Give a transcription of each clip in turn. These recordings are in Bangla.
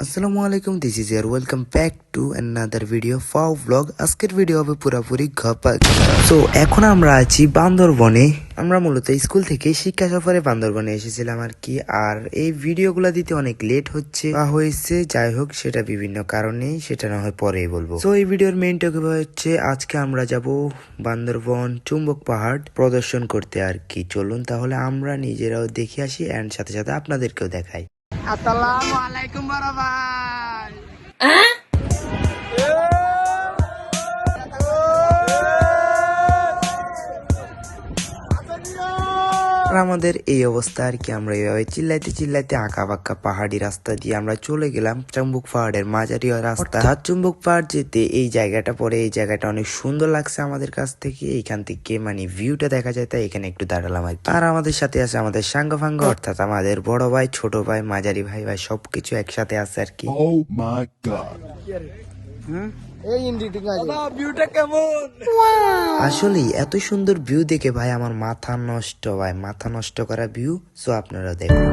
আসসালামু আলাইকুম, this is year welcome back to another video ফাও ব্লগ। আজকের ভিডিও হবে পুরোপুরি ঘপা। সো এখন আমরা আছি বান্দরবনে। আমরা মূলত স্কুল থেকে শিক্ষা সফরে বান্দরবনে এসেছিলাম আর কি। আর এই ভিডিওগুলো দিতে অনেক লেট হয়েছে, যাই হোক সেটা বিভিন্ন কারণে, সেটা না হয় পরেই বলবো। সো এই ভিডিওর মেইন টপিক হচ্ছে আজকে আমরা যাব বান্দরবন চুম্বক পাহাড় প্রদর্শন করতে আর কি। চলুন তাহলে আমরা নিজেরাও দেখে আসি এন্ড সাথে সাথে আপনাদেরকেও দেখাই। Assalamualaikum warahmatullahi. আর আমাদের এই অবস্থা আর কি। আমরা এইভাবে চিল্লাইতে চিল্লাইতে আঁকা বাঁকা পাহাড়ি রাস্তা দিয়ে আমরা চলে গেলাম চুম্বক পাহাড়ের মাঝারি রাস্তা। চুম্বক পাহাড় যেতে এই জায়গাটা পরে, এই জায়গাটা অনেক সুন্দর লাগছে আমাদের কাছ থেকে। এইখান থেকে মানে ভিউটা দেখা যায়, তাই এখানে একটু দাঁড়ালাম আর কি। আর আমাদের সাথে আছে আমাদের সাঙ্গ ফাঙ্গ, অর্থাৎ আমাদের বড় ভাই, ছোট ভাই, মাঝারি ভাই সবকিছু একসাথে আছে আর কি। Oh my god. আসলে এত সুন্দর ভিউ দেখে ভাই আমার মাথা নষ্ট করা ভিউ। সো আপনারা দেখুন।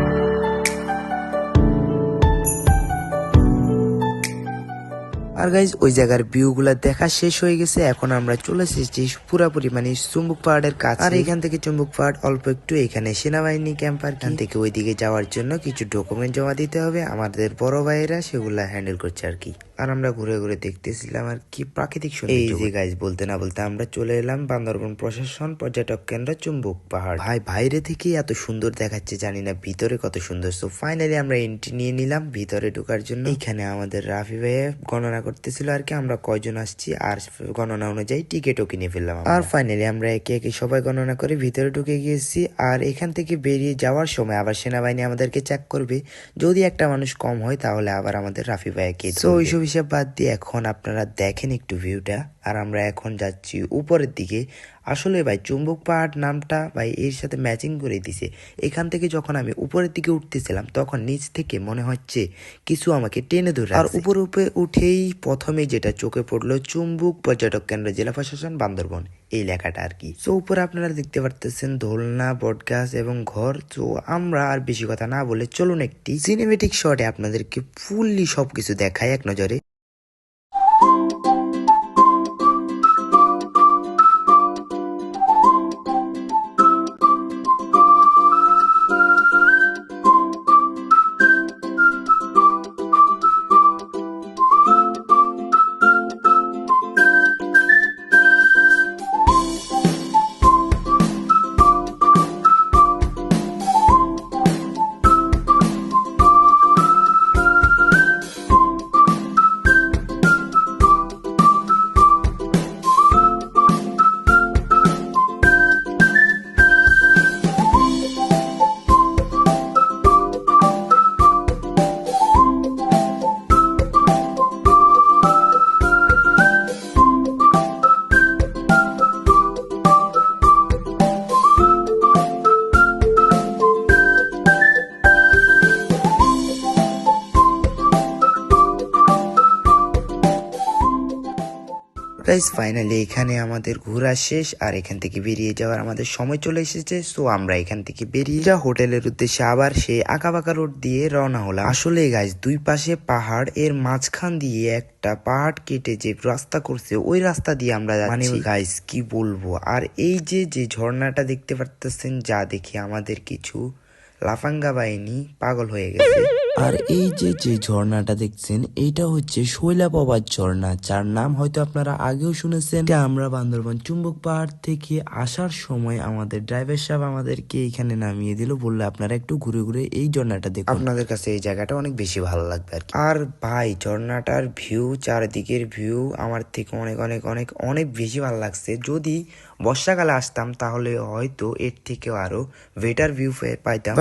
আর গাইজ ওই জায়গার ভিউ গুলা দেখা শেষ হয়ে গেছে। এখন আমরা চলে এসেছি পুরাপুরি মানে চুম্বক পাহাড়ের কাছে। আর এখান থেকে চুম্বক পাহাড় অল্প একটু, এখানে সেনাবাহিনী ক্যাম্প। আর এখান থেকে ওইদিকে যাওয়ার জন্য কিছু ডকুমেন্ট জমা দিতে হবে। আমাদের বড় ভাইয়েরা সেগুলা হ্যান্ডেল করছে আর কি। আর আমরা ঘুরে ঘুরে দেখতেছিলাম আর কি প্রাকৃতিক সৌন্দর্য। এই যে গাইজ বলতে না বলতে আমরা চলে এলাম বান্দরবন প্রশাসন পর্যটক কেন্দ্র চুম্বক পাহাড়। ভাই বাইরে থেকে এত সুন্দর দেখাচ্ছে, জানি না ভিতরে কত সুন্দর। সো ফাইনালি আমরা এন্ট্রি নিয়ে নিলাম ভিতরে ঢোকার জন্য। এখানে আমাদের রাফি ভাই গণনা করতেছিল আর কি, আমরা কয়জন আসছি আর গণনা অনুযায়ী টিকিটও কিনে ফেললাম। আর ফাইনালি আমরা একে একে সবাই গণনা করে ভিতরে ঢুকে গিয়েছি। আর এখান থেকে বেরিয়ে যাওয়ার সময় আবার সেনাবাহিনী আমাদেরকে চেক করবে। যদি একটা মানুষ কম হয় তাহলে আবার আমাদের রাফি ভাইকে। তো ওইসব হিসাব বাদ দিয়ে এখন আপনারা দেখেন একটু ভিউটা। আর আমরা এখন যাচ্ছি উপরের দিকে। আসলে ভাই চুম্বক পাহাড় নামটা ভাই এর সাথে ম্যাচিং করে দিছে। এখান থেকে যখন আমি উপরের দিকে উঠতেছিলাম তখন নিচ থেকে মনে হচ্ছে কিছু আমাকে টেনে ধরে। আর উপরে উঠেই প্রথমে যেটা চোখে পড়লো চুম্বক পর্যটক কেন্দ্র জেলা প্রশাসন বান্দরবন, এই লেখাটা আর কি। তো উপরে আপনারা দেখতে পারতেছেন দোলনা, বটগাছ এবং ঘর। তো আমরা আর বেশি কথা না বলে চলুন একটি সিনেমেটিক শটে আপনাদেরকে ফুললি সবকিছু দেখাই এক নজরে। গাইস ফাইনালি এখানে আমাদের ঘোরা শেষ আর এখান থেকে বেরিয়ে যাওয়ার আমাদের সময় চলে এসেছে। সো আমরা এখান থেকে বেরিয়ে যা হোটেলের উদ্দেশ্যে আবার সেই আঁকাবাঁকা রোড দিয়ে রওনা হলাম। আসলে গাইস দুই পাশে পাহাড়, এর মাঝখান দিয়ে একটা পাহাড় কেটে যে রাস্তা করছে ওই রাস্তা দিয়ে আমরা মানে গাইস কি বলবো। আর এই যে ঝর্ণাটা দেখতে পারতেছেন, যা দেখে আমাদের কিছু লাফাঙ্গা বাহিনী পাগল হয়ে গেছে। আর এই যে ঝর্ণাটা দেখছেন এইটা হচ্ছে শৈলাপ্রপাত ঝর্ণা, যার নাম হয়তো আপনারা আগেও শুনেছেন। আমরা বান্দরবান চুম্বক পাহাড় থেকে আসার সময় আমাদের ড্রাইভার সাহেব আমাদেরকে এখানে নামিয়ে দিল, বললো আপনারা একটু ঘুরে ঘুরে এই ঝর্ণাটা দেখুন, আপনাদের কাছে এই জায়গাটা অনেক বেশি ভালো লাগবে আর কি। আর ভাই ঝর্ণাটার ভিউ, চারদিকের ভিউ আমার থেকে অনেক অনেক অনেক অনেক বেশি ভালো লাগছে। যদি বর্ষাকালে আসতাম তাহলে হয়তো এর থেকেও আরো বেটার ভিউ পাইতাম।